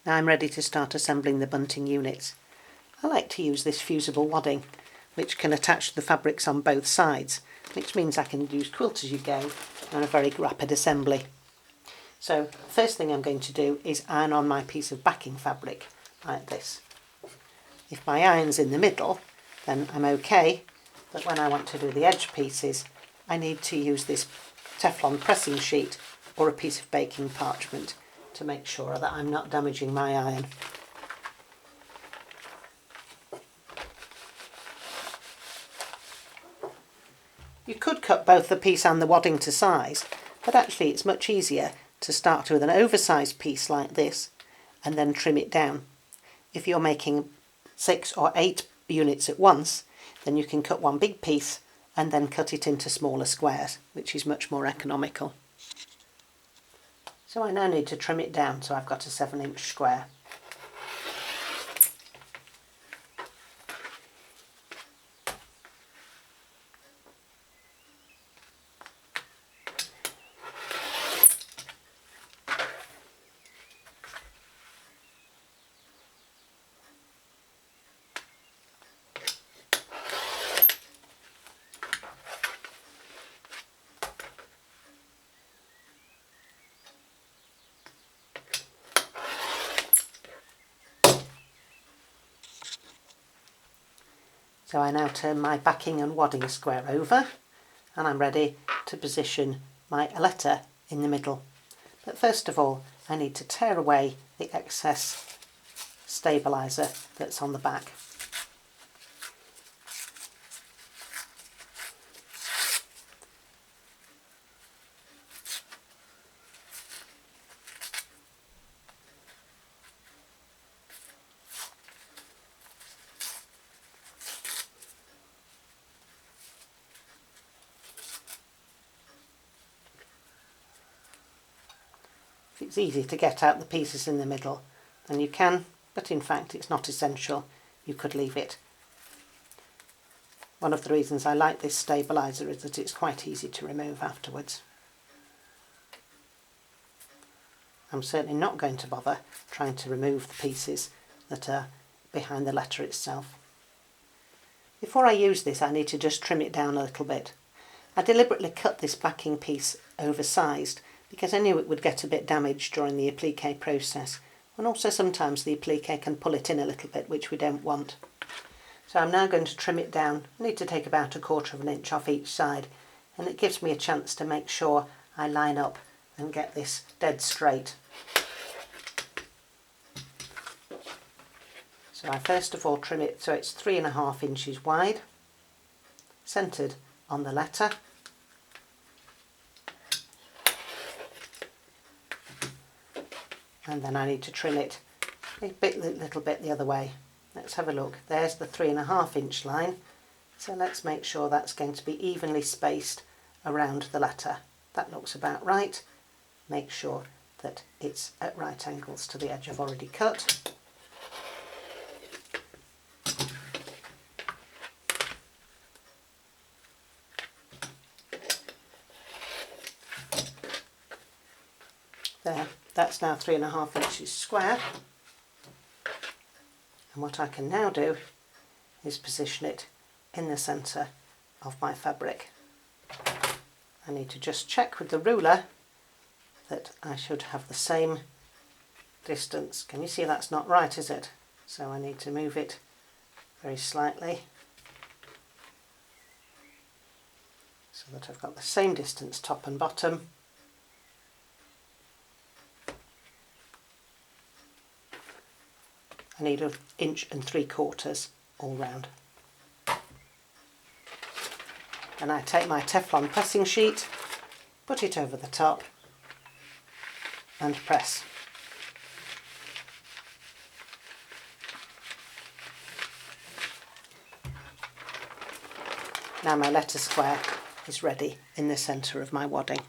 Now I'm ready to start assembling the bunting units. I like to use this fusible wadding, which can attach to the fabrics on both sides, which means I can use quilt as you go and a very rapid assembly. So first thing I'm going to do is iron on my piece of backing fabric like this. If my iron's in the middle, then I'm okay, but when I want to do the edge pieces, I need to use this Teflon pressing sheet or a piece of baking parchment to make sure that I'm not damaging my iron. You could cut both the piece and the wadding to size, but actually it's much easier to start with an oversized piece like this and then trim it down. If you're making 6 or 8 units at once, then you can cut one big piece and then cut it into smaller squares, which is much more economical. So I now need to trim it down so I've got a 7-inch square. So I now turn my backing and wadding square over and I'm ready to position my letter in the middle. But first of all, I need to tear away the excess stabiliser that's on the back. It's easy to get out the pieces in the middle, and you can, but in fact it's not essential. You could leave it. One of the reasons I like this stabiliser is that it's quite easy to remove afterwards. I'm certainly not going to bother trying to remove the pieces that are behind the letter itself. Before I use this, I need to just trim it down a little bit. I deliberately cut this backing piece oversized because I knew it would get a bit damaged during the applique process, and also sometimes the applique can pull it in a little bit, which we don't want. So I'm now going to trim it down. I need to take about 1/4 inch off each side, and it gives me a chance to make sure I line up and get this dead straight. So I first of all trim it so it's 3.5 inches wide, centred on the letter. And then I need to trim it a little bit the other way. Let's have a look. There's the 3.5 inch line. So let's make sure that's going to be evenly spaced around the letter. That looks about right. Make sure that it's at right angles to the edge I've already cut. There. That's now 3.5 inches square, and what I can now do is position it in the centre of my fabric. I need to just check with the ruler that I should have the same distance. Can you see that's not right, is it? So I need to move it very slightly so that I've got the same distance top and bottom. I need 1.75 inches all round. And I take my Teflon pressing sheet, put it over the top and press. Now my letter square is ready in the centre of my wadding.